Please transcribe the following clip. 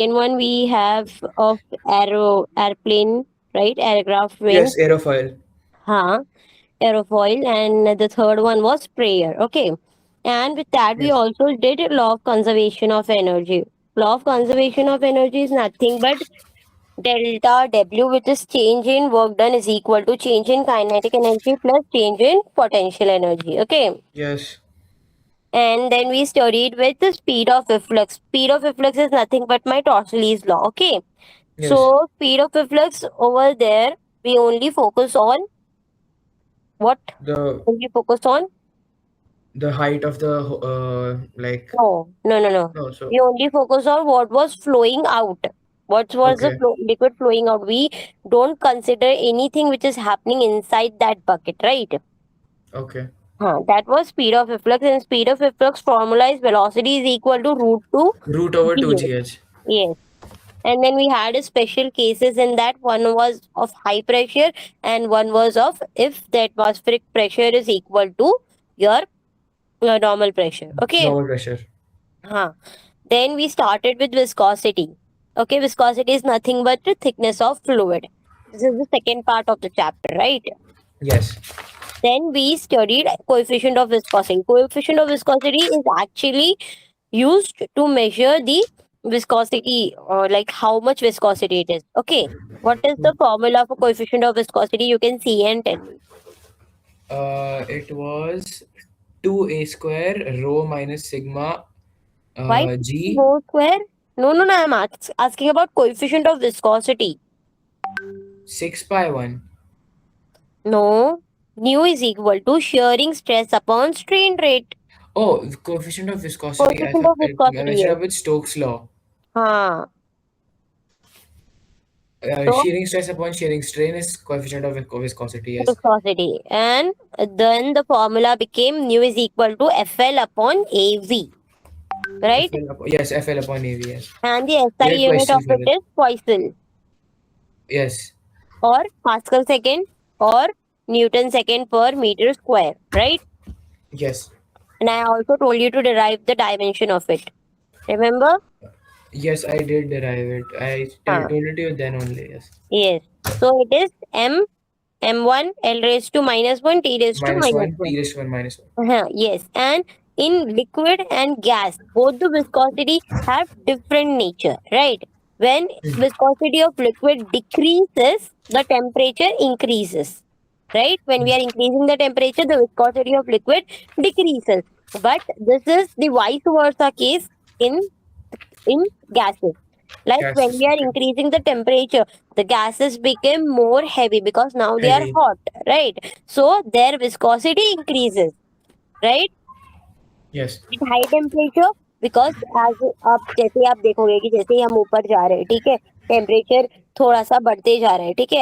second one we have of airplane, right? Aircraft wings. Yes, aerofoil. Huh. Aerofoil, and the third one was sprayer. Okay. And with that, we Yes. also did law of conservation of energy. Law of conservation of energy is nothing but delta W, which is change in work done, is equal to change in kinetic energy plus change in potential energy. Okay. Yes. And then we studied with the speed of efflux. Speed of efflux is nothing but my Torsely's law. Okay. Yes. So speed of efflux over there, we only focus on what? The Only focus on? the height of the like No, no, no, no. no. So We only focus on what was flowing out. What was the okay. liquid flowing out? We don't consider anything which is happening inside that bucket, right? Okay. That was speed of efflux, and speed of efflux formula is velocity is equal to root 2 Root over dA. 2gh. Yes. And then we had a special cases in that. One was of high pressure, and one was of if the atmospheric pressure is equal to your normal pressure. Okay. Normal pressure. Huh. Then we started with viscosity. Okay, viscosity is nothing but the thickness of fluid. This is the second part of the chapter, right? Yes. Then we studied coefficient of viscosity. Coefficient of viscosity is actually used to measure the viscosity, or like how much viscosity it is. Okay, what is the formula for coefficient of viscosity? You can see and tell me. It was 2a square rho minus sigma Why g whole square? No, no, no. I'm asking about coefficient of viscosity. 6 pi 1. No, nu is equal to shearing stress upon strain rate. Oh, the coefficient of viscosity. I Coefficient thought of I viscosity, mixed it yes. up with Stokes' law. हाँ. So Shearing stress upon shearing strain is coefficient of viscosity. Yes. viscosity, and then the formula became nu is equal to FL upon AV, right? Yes, FL upon AV. Yes. And the We SI had unit of questions for it it. is Poisson, Yes. or Pascal second, or Newton second per meter square, right? Yes. And I also told you to derive the dimension of it. Remember? Yes, I did derive it. Huh. Told it to you then only. Yes. Yes. So it is M1 L raised to minus 1 T raised to Minus minus 1, 1. T raised to 1 minus 1. Yes, and in liquid and gas, both the viscosity have different nature, right? When viscosity of liquid decreases, the temperature increases, right? When we are increasing the temperature, the viscosity of liquid decreases. But this is the vice versa case in in gases. Like when Gases. we are Okay. increasing the temperature, the gases become more heavy because now they are Heavy. hot, right? So their viscosity increases, right? Yes. At high temperature, because as आप जैसे आप देखोगे कि जैसे ही हम ऊपर जा रहे हैं, ठीक है, टेम्परेचर थोड़ा सा बढ़ते जा रहा है, ठीक है,